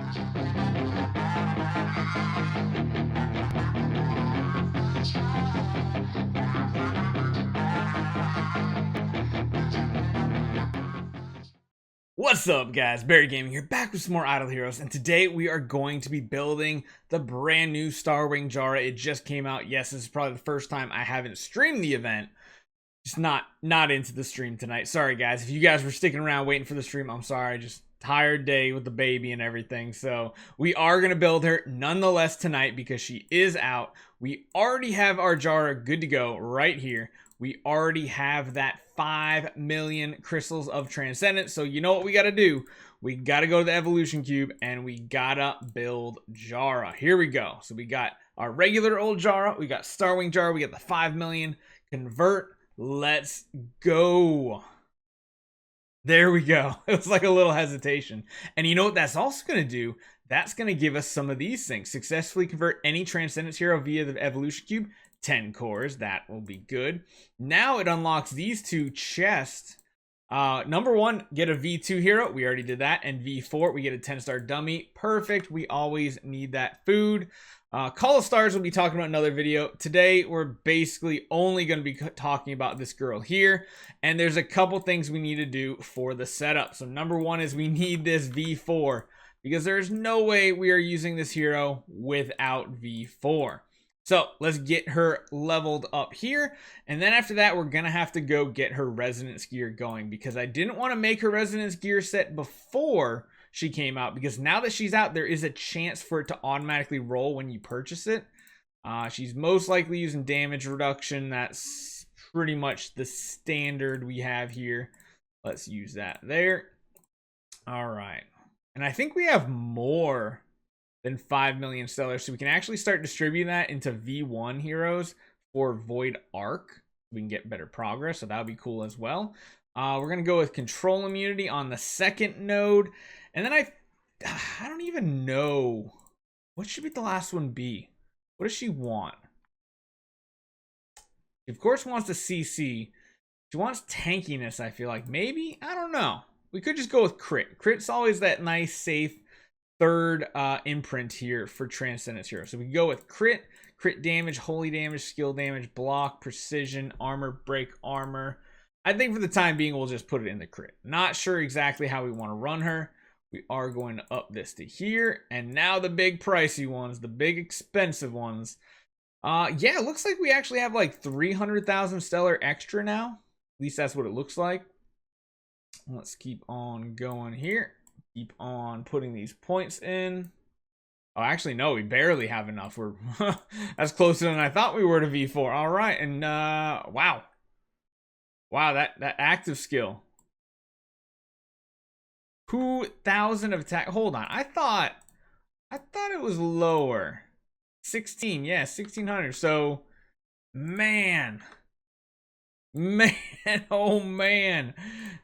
What's up, guys? Barry Gaming here, back with some more Idle Heroes, and today we are going to be building the brand new Starwing Jahra. It just came out. Yes, this is probably the first time I haven't streamed the event. Just not into the stream tonight. Sorry, guys. If you guys were sticking around waiting for the stream, I'm sorry. Just tired day with the baby and everything. So we are going to build her nonetheless tonight because she is out. We already have our Jahra good to go right here. We already have that 5 million crystals of transcendence. So you know what we got to do? We got to go to the evolution cube and we got to build Jahra. Here we go. So we got our regular old Jahra. We got Starwing Jahra. We got the 5 million. Convert. Let's go. There we go. It was like a little hesitation. And you know what that's also going to do? That's going to give us some of these things. Successfully convert any Transcendence hero via the Evolution Cube. 10 cores. That will be good. Now it unlocks these two chests. Number one, get a V2 hero. We already did that. And V4, we get a 10-star dummy. Perfect. We always need that food. Call of Stars we'll be talking about in another video. Today, we're basically only going to be talking about this girl here. And there's a couple things we need to do for the setup. So number one is we need this V4. Because there's no way we are using this hero without V4. So let's get her leveled up here. And then after that, we're going to have to go get her resonance gear going. Because I didn't want to make her resonance gear set before she came out, because now that she's out, there is a chance for it to automatically roll when you purchase it. She's most likely using damage reduction. That's pretty much the standard we have here. Let's use that there. All right. And I think we have more than 5 million stellars, so we can actually start distributing that into V1 heroes for Void Arc. We can get better progress, so that would be cool as well. We're going to go with control immunity on the second node. And then I don't even know. What should be the last one be? What does she want? She, of course, wants the CC. She wants tankiness, I feel like. Maybe? I don't know. We could just go with crit. Crit's always that nice, safe third imprint here for Transcendence Hero. So we can go with crit, crit damage, holy damage, skill damage, block, precision, armor, break armor. I think for the time being, we'll just put it in the crit. Not sure exactly how we want to run her. We are going to up this to here. And now the big pricey ones, the big expensive ones. Yeah, it looks like we actually have like 300,000 stellar extra now. At least that's what it looks like. Let's keep on going here. Keep on putting these points in. Oh, actually, no, we barely have enough. We're that's closer than I thought we were to V4. All right, and wow. Wow, that active skill. 2,000 of attack. Hold on. I thought it was lower. 16. Yeah, 1,600. So, man. Oh man.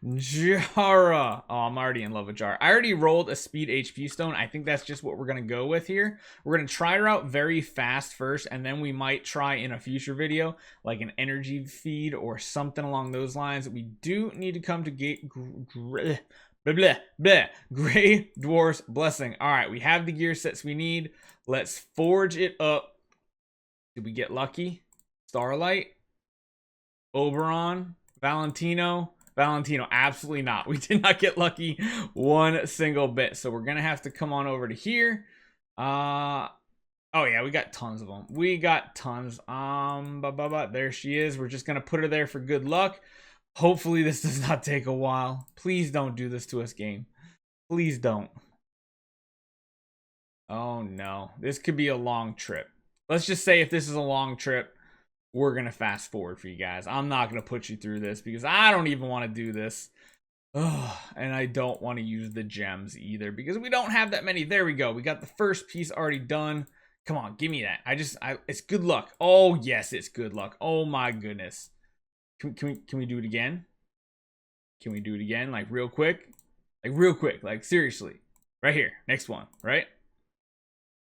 Jahra. Oh, I'm already in love with Jahra. I already rolled a speed HP stone. I think that's just what we're going to go with here. We're going to try her out very fast first, and then we might try in a future video, like an energy feed or something along those lines. We do need to come to Gray Dwarf's Blessing. All right, we have the gear sets we need. Let's forge it up. Did we get lucky? Starlight? Oberon? Valentino? Valentino, absolutely not. We did not get lucky one single bit. So we're going to have to come on over to here. Oh yeah, we got tons of them. We got tons. There she is. We're just going to put her there for good luck. Hopefully this does not take a while. Please don't do this to us, game. Please don't. Oh no. This could be a long trip. Let's just say if this is a long trip, we're going to fast forward for you guys. I'm not going to put you through this because I don't even want to do this. Ugh, and I don't want to use the gems either because we don't have that many. There we go. We got the first piece already done. Come on, give me that. It's good luck. Oh, yes, it's good luck. Oh, my goodness. Can we do it again? Can we do it again? Like real quick? Like real quick. Like seriously. Right here. Next one. Right?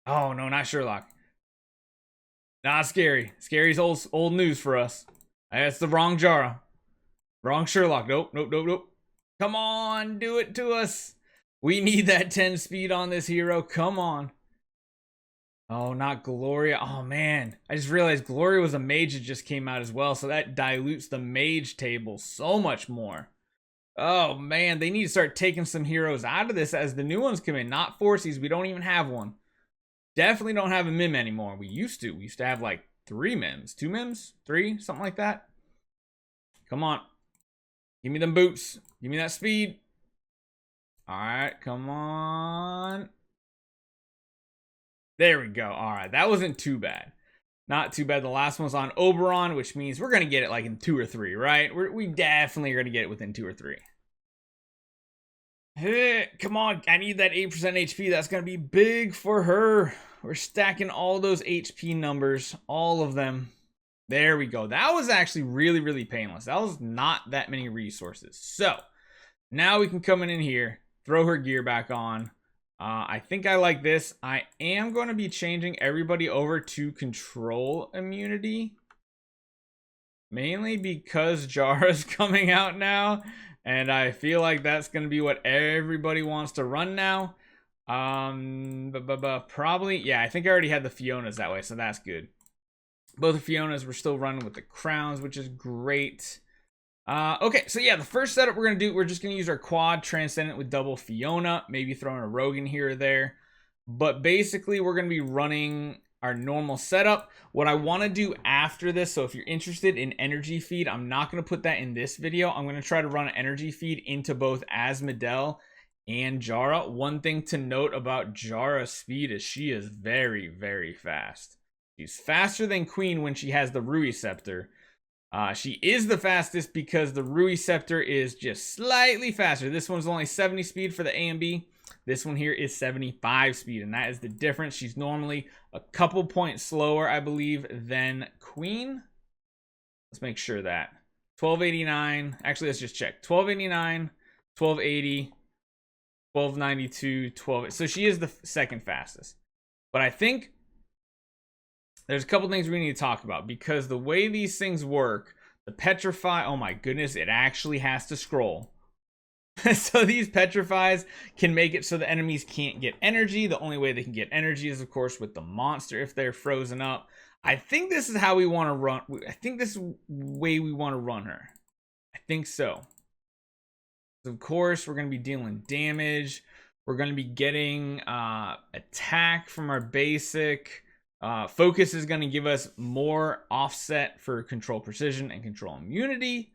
Oh, no, not Sherlock. Not Scary. Scary's old news for us. That's the wrong Jahra. Wrong Sherlock. Nope. Come on. Do it to us. We need that 10 speed on this hero. Come on. Oh, not Gloria. Oh, man. I just realized Gloria was a mage that just came out as well, so that dilutes the mage table so much more. Oh, man. They need to start taking some heroes out of this as the new ones come in. Not Forces. We don't even have one. Definitely don't have a Mim anymore. We used to. We used to have like 3 Mims. 2 Mims? 3? Something like that. Come on. Give me them boots. Give me that speed. All right. Come on. There we go. All right, that wasn't too bad. Not too bad. The last one was on Oberon, which means we're going to get it like in 2 or 3, right? We definitely are going to get it within 2 or 3. Hey, come on. I need that 8% HP. That's going to be big for her. We're stacking all those HP numbers, all of them. There we go. That was actually really, really painless. That was not that many resources. So now we can come in here, throw her gear back on. I think I like this. I am going to be changing everybody over to control immunity. Mainly because Jahra's coming out now. And I feel like that's going to be what everybody wants to run now. Probably, yeah, I think I already had the Fionas that way, so that's good. Both the Fionas were still running with the crowns, which is great. Okay, so yeah, the first setup we're going to do, we're just going to use our quad Transcendent with double Fiona, maybe throwing a Rogue in here or there. But basically, we're going to be running our normal setup. What I want to do after this, so if you're interested in energy feed, I'm not going to put that in this video. I'm going to try to run an energy feed into both Asmodel and Jahra. One thing to note about Jahra's speed is she is very, very fast. She's faster than Queen when she has the Ruyi Scepter. She is the fastest because the Ruyi Scepter is just slightly faster. This one's only 70 speed for the A and B. This one here is 75 speed, and that is the difference. She's normally a couple points slower, I believe, than Queen. Let's make sure that. 1289. Actually, let's just check. 1289, 1280, 1292, 12. So she is the second fastest. But I think there's a couple things we need to talk about because the way these things work, the petrify, oh my goodness, it actually has to scroll. So these petrifies can make it so the enemies can't get energy. The only way they can get energy is, of course, with the monster if they're frozen up. I think this is how we want to run. I think this is the way we want to run her. I think so. Of course, we're going to be dealing damage. We're going to be getting attack from our basic. Focus is going to give us more offset for control precision and control immunity.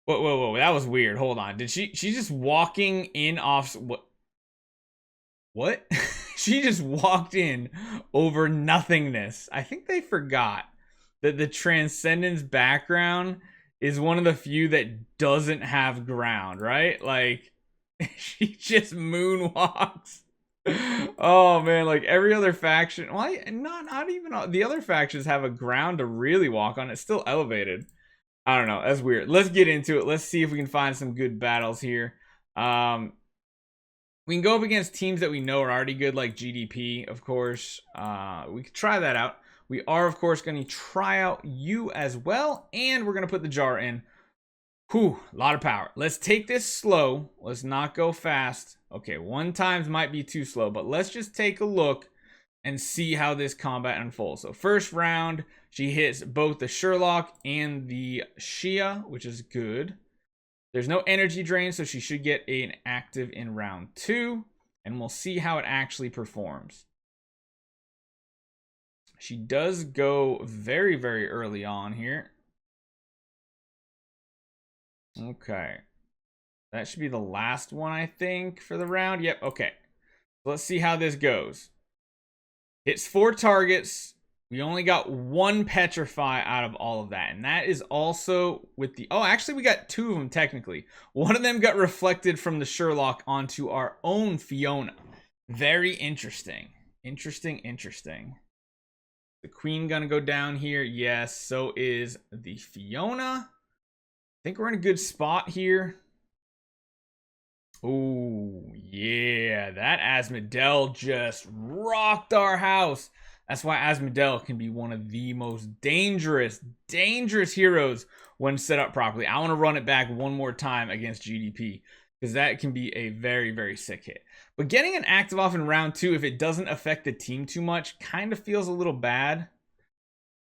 Whoa, that was weird. Hold on. Did she's just walking in off what? She just walked in over nothingness. I think they forgot that the Transcendence background is one of the few that doesn't have ground, right? Like she just moonwalks. Oh man, like every other faction, well, not even the other factions have a ground to really walk on. It's still elevated. I don't know. That's weird. Let's get into it. Let's see if we can find some good battles here. We can go up against teams that we know are already good, like GDP, of course. We could try that out. We are, of course, going to try out you as well, and we're going to put the Jahra in. Whew, a lot of power. Let's take this slow. Let's not go fast. Okay, 1 time might be too slow, but let's just take a look and see how this combat unfolds. So first round, she hits both the Sherlock and the Shia, which is good. There's no energy drain, so she should get an active in round 2, and we'll see how it actually performs. She does go very, very early on here. Okay. That should be the last one, I think, for the round. Yep, okay. Let's see how this goes. Hits 4 targets. We only got 1 petrify out of all of that. And that is also with the... Oh, actually, we got 2 of them, technically. One of them got reflected from the Sherlock onto our own Fiona. Very interesting. Interesting. The Queen gonna go down here. Yes, so is the Fiona. I think we're in a good spot here. Oh, yeah. That Asmodel just rocked our house. That's why Asmodel can be one of the most dangerous heroes when set up properly. I want to run it back one more time against GDP. because that can be a very, very sick hit. But getting an active off in round 2, if it doesn't affect the team too much, kind of feels a little bad.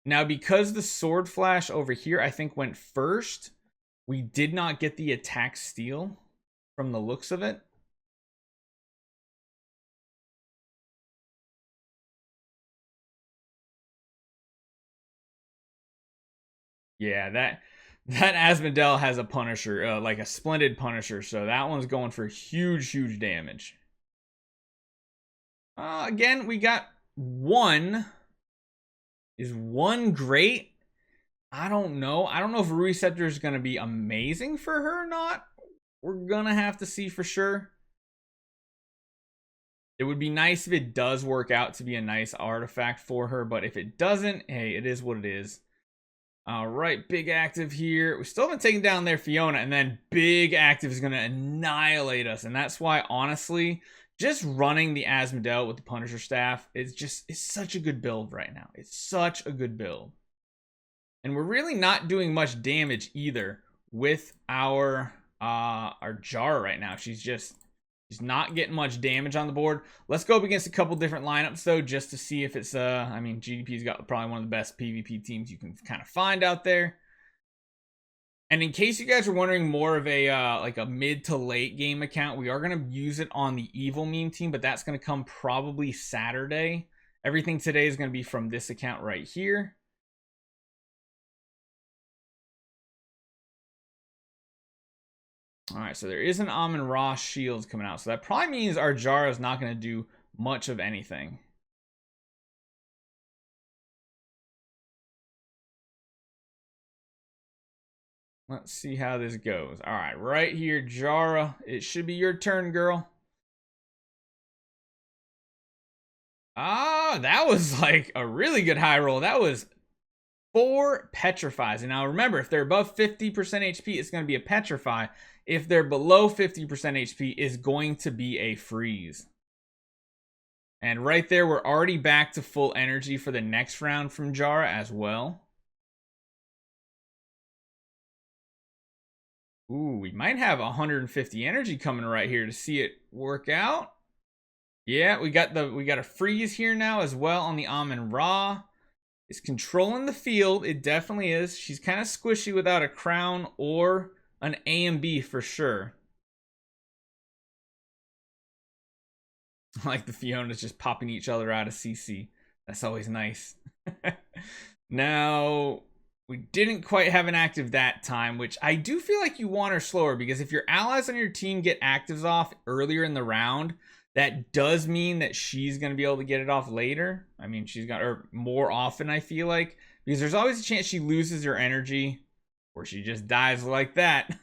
Now, because the sword flash over here, I think, went first, we did not get the attack steal from the looks of it. Yeah, that Asmodel has a Punisher, like a Splendid Punisher, so that one's going for huge, huge damage. Again, we got one. Is one great? I don't know. I don't know if Ruyi Scepter is going to be amazing for her or not. We're going to have to see for sure. It would be nice if it does work out to be a nice artifact for her, but if it doesn't, hey, it is what it is. All right, big active here. We still haven't taken down their Fiona, and then big active is going to annihilate us, and that's why, honestly, just running the Asmodel with the Punisher staff is it's such a good build right now. It's such a good build. And we're really not doing much damage either with our Jahra right now. She's not getting much damage on the board. Let's go up against a couple different lineups though, just to see if it's I mean, GDP's got probably one of the best PvP teams you can kind of find out there. And in case you guys are wondering, more of a like a mid to late game account, we are going to use it on the evil meme team, but that's going to come probably Saturday. Everything today is going to be from this account right here. All right, so there is an Amun-Ra shields coming out, so that probably means our Jahra is not going to do much of anything. Let's see how this goes. All right, right here, Jahra. It should be your turn, girl. Ah, that was like a really good high roll. That was 4 petrifies. And now remember, if they're above 50% HP, it's going to be a petrify. If they're below 50% HP, it's going to be a freeze. And right there, we're already back to full energy for the next round from Jahra as well. Ooh, we might have 150 energy coming right here to see it work out. Yeah, we got a freeze here now as well on the Amun-Ra. It's controlling the field. It definitely is. She's kind of squishy without a crown or an A and B for sure. Like the Fiona's just popping each other out of CC. That's always nice. Now, we didn't quite have an active that time, which I do feel like you want her slower, because if your allies on your team get actives off earlier in the round, that does mean that she's going to be able to get it off later. I mean, she's got her more often, I feel like, because there's always a chance she loses her energy or she just dies like that.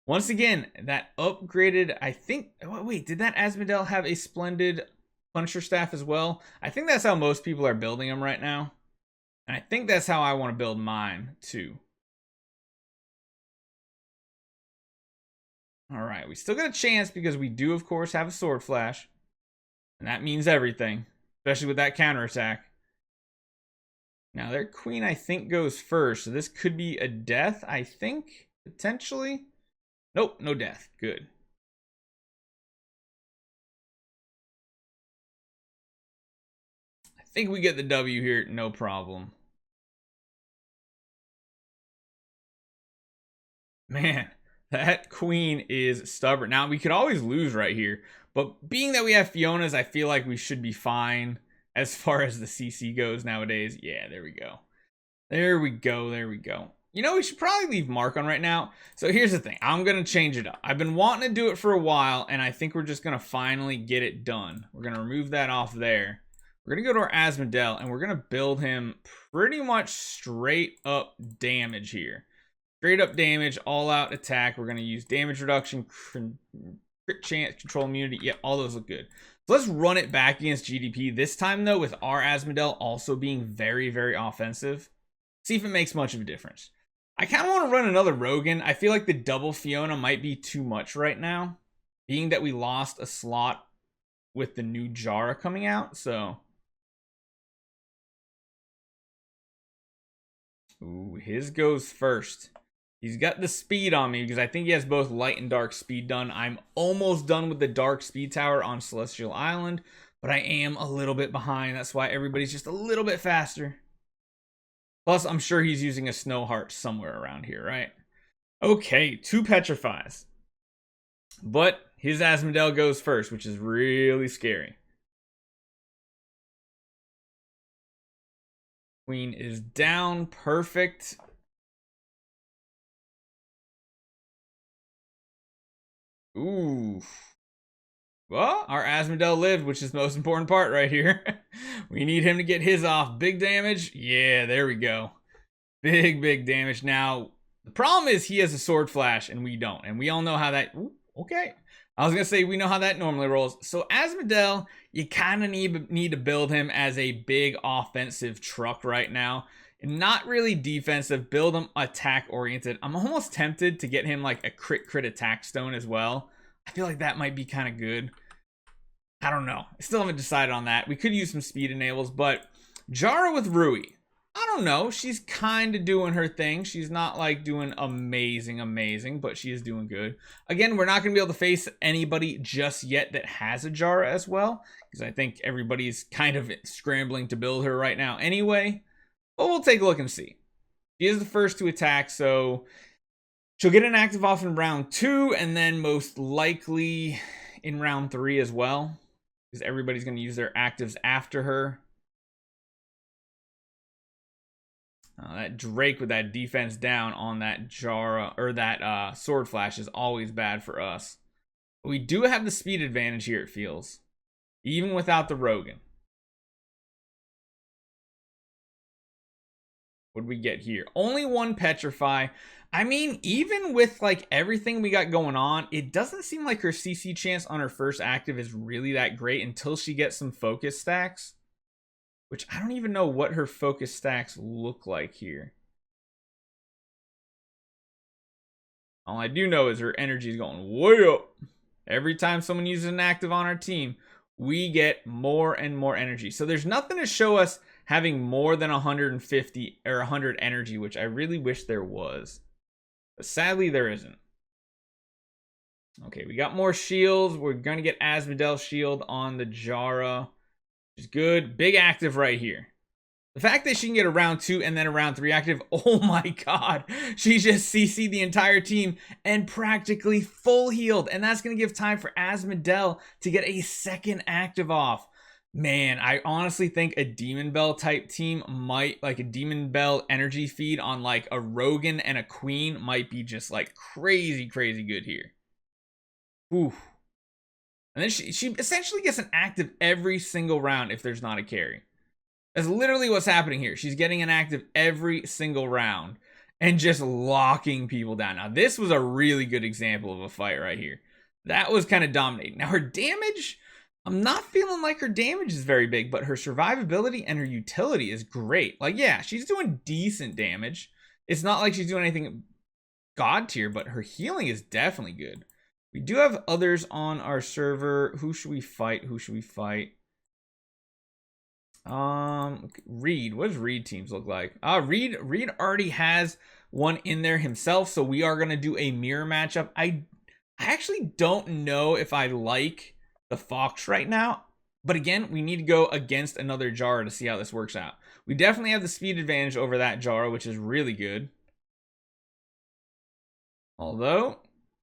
Once again, that upgraded, I think, wait, did that Asmodel have a Splendid Punisher staff as well? I think that's how most people are building them right now. And I think that's how I want to build mine too. All right, we still got a chance because we do, of course, have a sword flash. And that means everything, especially with that counterattack. Now, their queen, I think, goes first. So this could be a death, I think, potentially. Nope, no death. Good. I think we get the W here, no problem. Man, that queen is stubborn. Now, we could always lose right here, but being that we have Fiona's, I feel like we should be fine as far as the CC goes nowadays. Yeah, there we go. There we go, there we go. You know, we should probably leave Mark on right now. So here's the thing. I'm going to change it up. I've been wanting to do it for a while, and I think we're just going to finally get it done. We're going to remove that off there. We're going to go to our Asmodel, and we're going to build him pretty much straight up damage here. Straight up damage, all out attack. We're going to use damage reduction, crit chance, control immunity. Yeah, all those look good. So let's run it back against GDP. This time, though, with our Asmodel also being very, very offensive. See if it makes much of a difference. I kind of want to run another Rogan. I feel like the double Fiona might be too much right now, being that we lost a slot with the new Jahra coming out. So, ooh, his goes first. He's got the speed on me because I think he has both light and dark speed done. I'm almost done with the dark speed tower on Celestial Island, but I am a little bit behind. That's why everybody's just a little bit faster. Plus, I'm sure he's using a snow heart somewhere around here, right? Okay, 2 petrifies. But his Asmodel goes first, which is really scary. Queen is down. Perfect. Ooh. Well, our Asmodel lived, which is the most important part right here. We need him to get his off. Big damage. Yeah, there we go. Big damage. Now, the problem is he has a sword flash and we don't. And we all know how that... Ooh, okay. I was going to say we know how that normally rolls. So Asmodel, you kind of need to build him as a big offensive truck right now. And not really defensive. Build him attack oriented. I'm almost tempted to get him like a crit attack stone as well. I feel like that might be kind of good. I don't know. I still haven't decided on that. We could use some speed enables, but Jahra with Ruyi. I don't know. She's kind of doing her thing. She's not like doing amazing, but she is doing good. Again, we're not going to be able to face anybody just yet that has a Jahra as well, because I think everybody's kind of scrambling to build her right now anyway. But we'll take a look and see. She is the first to attack, so she'll get an active off in round 2, and then most likely in round 3 as well, because everybody's going to use their actives after her. That Drake with that defense down on that Jahra, or that sword flash, is always bad for us. But we do have the speed advantage here, it feels, even without the Rogan. What did we get here? Only 1 petrify. I mean, even with like everything we got going on, it doesn't seem like her CC chance on her first active is really that great until she gets some focus stacks. Which I don't even know what her focus stacks look like here. All I do know is her energy is going way up. Every time someone uses an active on our team, we get more and more energy. So there's nothing to show us having more than 150 or 100 energy, which I really wish there was. But sadly, there isn't. Okay, we got more shields. We're going to get Asmodel shield on the Jahra. Which is good. Big active right here. The fact that she can get a round 2 and then a round 3 active, oh my god. She just CC'd the entire team and practically full healed. And that's going to give time for Asmodel to get a second active off. Man, I honestly think a Demon Bell type team might, like a Demon Bell energy feed on like a Rogan and a Queen might be just like crazy good here. Ooh. And then she essentially gets an active every single round if there's not a carry. That's literally what's happening here. She's getting an active every single round and just locking people down. Now, this was a really good example of a fight right here. That was kind of dominating. Now, her damage, I'm not feeling like her damage is very big, but her survivability and her utility is great. Like, yeah, she's doing decent damage. It's not like she's doing anything god tier, but her healing is definitely good. We do have others on our server. Who should we fight? Reed. What does Reed teams look like? Reed already has one in there himself, so we are gonna do a mirror matchup. I actually don't know if I like the Fox right now, but again, we need to go against another Jahra to see how this works out. We definitely have the speed advantage over that Jahra, which is really good. Although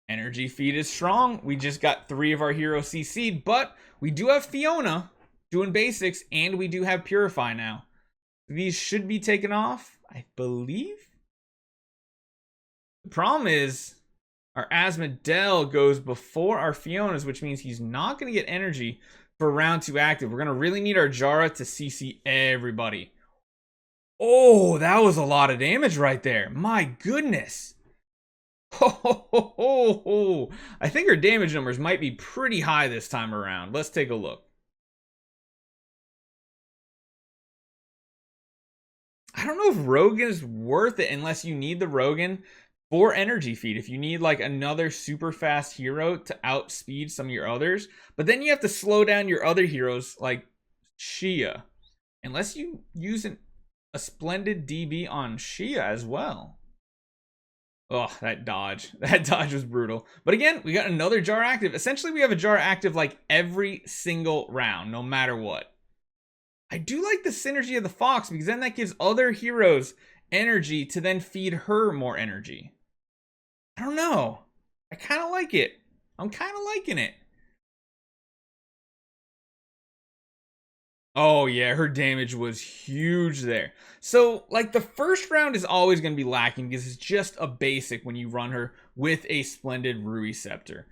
energy feed is strong. We just got 3 of our heroes CC'd, but we do have Fiona doing basics, and we do have Purify now. These should be taken off, I believe. The problem is our Asmodel goes before our Fiona's, which means he's not going to get energy for round 2 active. We're going to really need our Jahra to CC everybody. Oh, that was a lot of damage right there. My goodness. I think her damage numbers might be pretty high this time around. Let's take a look. I don't know if Rogan is worth it unless you need the Rogan for energy feed. If you need like another super fast hero to outspeed some of your others, but then you have to slow down your other heroes like Shia, unless you use a splendid DB on Shia as well. Oh, that dodge. That dodge was brutal. But again, we got another Jahra active. Essentially, we have a Jahra active like every single round, no matter what. I do like the synergy of the Fox because then that gives other heroes energy to then feed her more energy. I don't know. I kind of like it. I'm kind of liking it. Oh yeah, her damage was huge there. So like the first round is always going to be lacking because it's just a basic when you run her with a splendid Ruyi Scepter.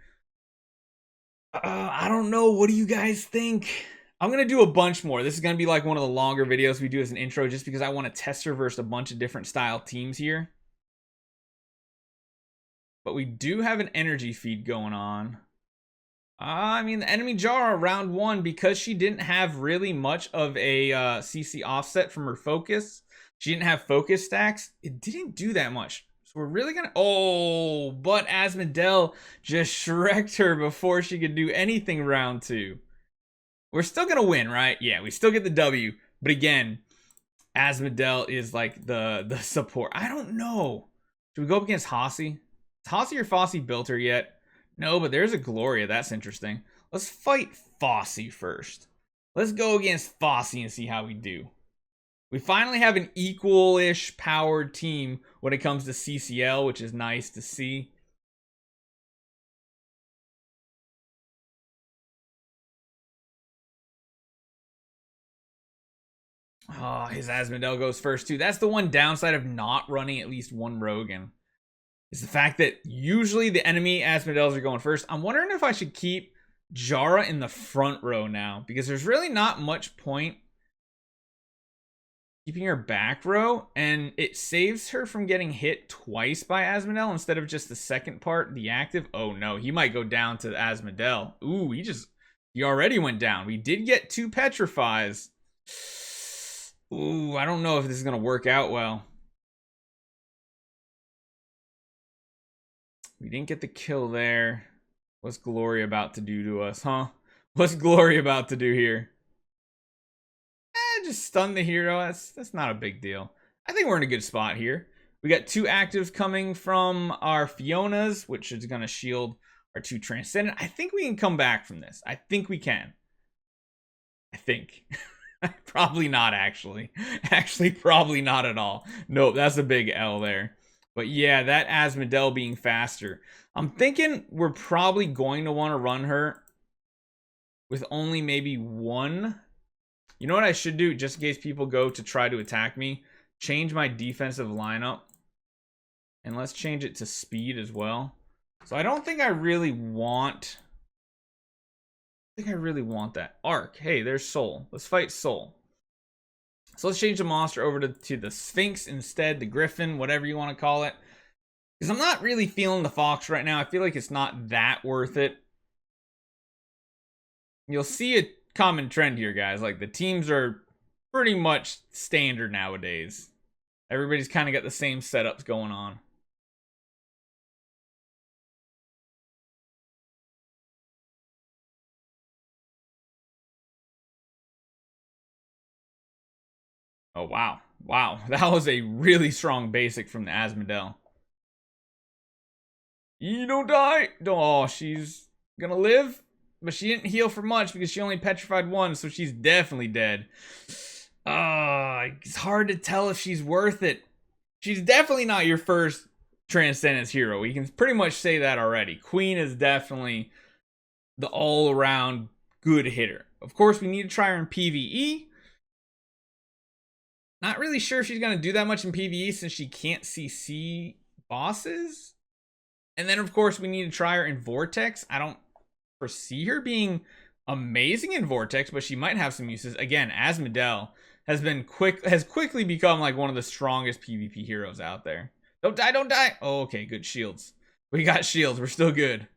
I don't know. What do you guys think? I'm going to do a bunch more. This is going to be like one of the longer videos we do as an intro just because I want to test her versus a bunch of different style teams here. But we do have an energy feed going on. I mean, the enemy Jahra round one, because she didn't have really much of a CC offset from her focus. She didn't have focus stacks. It didn't do that much. So we're really gonna. Oh, but Asmodel just shreked her before she could do anything round two. We're still gonna win, right? Yeah, we still get the W. But again, Asmodel is like the support. I don't know. Should we go up against Hossie? Has Hossie or Fossey built her yet? No, but there's a Gloria. That's interesting. Let's fight Fossey first. Let's go against Fossey and see how we do. We finally have an equal-ish powered team when it comes to CCL, which is nice to see. Oh, his Asmodel goes first too. That's the one downside of not running at least one Rogan. Is the fact that usually the enemy Asmodels are going first. I'm wondering if I should keep Jahra in the front row now, because there's really not much point keeping her back row, and it saves her from getting hit twice by Asmodel instead of just the second part, the active. Oh no, he might go down to Asmodel. Ooh, he already went down. We did get 2 petrifies. Ooh, I don't know if this is gonna work out well. We didn't get the kill there. What's Glory about to do to us, huh? What's Glory about to do here? Just stun the hero. That's not a big deal. I think we're in a good spot here. We got 2 actives coming from our Fionas, which is going to shield our 2 Transcendent. I think we can come back from this. I think we can. I think. Probably not, actually. Actually, probably not at all. Nope, that's a big L there. But yeah, that Asmodel being faster. I'm thinking we're probably going to want to run her with only maybe 1. You know what I should do, just in case people go to try to attack me? Change my defensive lineup. And let's change it to speed as well. So I don't think I really want... that. Arc. Hey, there's Soul. Let's fight Soul. So let's change the monster over to the Sphinx instead, the Griffin, whatever you want to call it. Because I'm not really feeling the Fox right now. I feel like it's not that worth it. You'll see a common trend here, guys. Like, the teams are pretty much standard nowadays. Everybody's kind of got the same setups going on. Oh, wow. Wow. That was a really strong basic from the Asmodel. You don't die. Oh, she's gonna live. But she didn't heal for much because she only petrified 1, so she's definitely dead. It's hard to tell if she's worth it. She's definitely not your first Transcendence hero. We can pretty much say that already. Queen is definitely the all-around good hitter. Of course, we need to try her in PvE. Not really sure if she's going to do that much in PvE since she can't CC bosses. And then, of course, we need to try her in Vortex. I don't foresee her being amazing in Vortex, but she might have some uses. Again, Asmodel has quickly become like one of the strongest PvP heroes out there. Don't die, don't die. Oh, okay, good shields. We got shields. We're still good.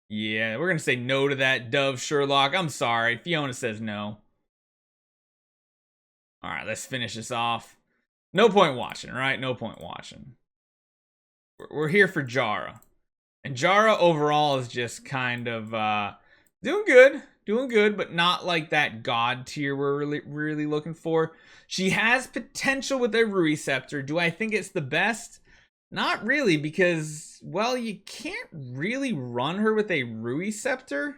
Yeah, we're going to say no to that, Dove Sherlock. I'm sorry. Fiona says no. All right, let's finish this off. No point watching, right? No point watching. We're here for Jahra. And Jahra overall is just kind of doing good, but not like that god tier we're really looking for. She has potential with a Ruyi Scepter. Do I think it's the best? Not really, because, well, you can't really run her with a Ruyi Scepter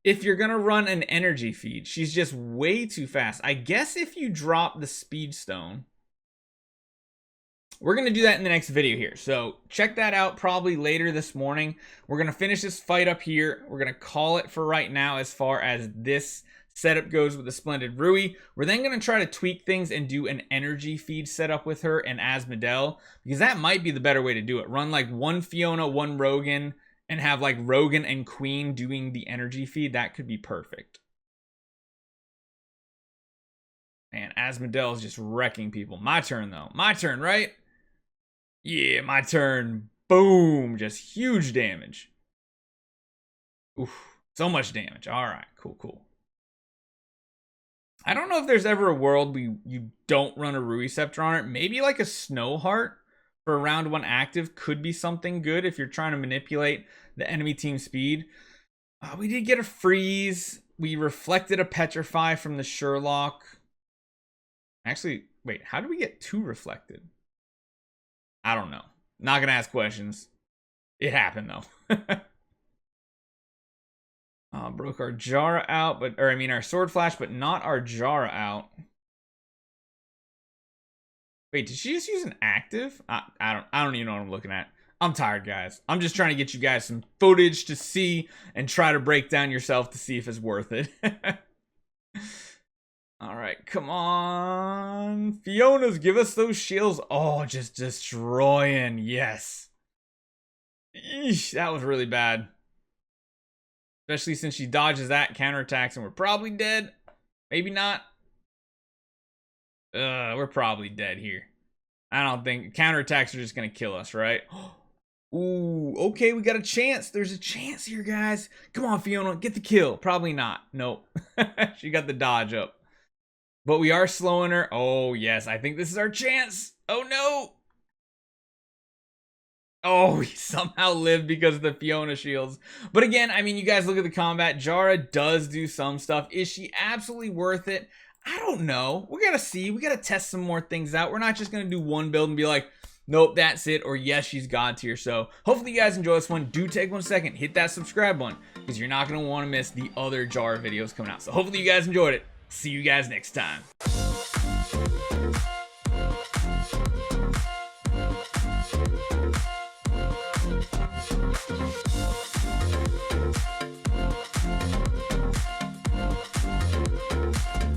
if you're gonna run an energy feed. She's just way too fast. I guess if you drop the speed stone, we're going to do that in the next video here. So check that out probably later this morning. We're going to finish this fight up here. We're going to call it for right now as far as this setup goes with the Splendid Ruyi. We're then going to try to tweak things and do an energy feed setup with her and Asmodel, because that might be the better way to do it. Run like one Fiona, one Rogan, and have like Rogan and Queen doing the energy feed. That could be perfect. And Asmodel is just wrecking people. My turn though. My turn, right? Yeah, my turn. Boom. Just huge damage. Oof. So much damage. All right. Cool. I don't know if there's ever a world you don't run a Ruyi Scepter on it. Maybe like a Snow Heart for a round 1 active could be something good if you're trying to manipulate the enemy team speed. We did get a freeze. We reflected a Petrify from the Sherlock. Actually, wait. How did we get 2 reflected? I don't know. Not gonna ask questions. It happened though. Broke our Jahra out, our Sword Flash, but not our Jahra out. Wait, did she just use an active? I don't even know what I'm looking at. I'm tired, guys. I'm just trying to get you guys some footage to see and try to break down yourself to see if it's worth it. All right, come on. Fiona's, give us those shields. Oh, just destroying. Yes. Eesh, that was really bad. Especially since she dodges that, counterattacks, and we're probably dead. Maybe not. We're probably dead here. I don't think counterattacks are just going to kill us, right? Ooh, okay, we got a chance. There's a chance here, guys. Come on, Fiona, get the kill. Probably not. Nope. She got the dodge up. But we are slowing her. Oh, yes. I think this is our chance. Oh, no. Oh, we somehow lived because of the Fiona shields. But again, I mean, you guys look at the combat. Jahra does do some stuff. Is she absolutely worth it? I don't know. We got to see. We got to test some more things out. We're not just going to do one build and be like, nope, that's it. Or yes, she's God tier. So hopefully you guys enjoy this one. Do take 1 second. Hit that subscribe button because you're not going to want to miss the other Jahra videos coming out. So hopefully you guys enjoyed it. See you guys next time.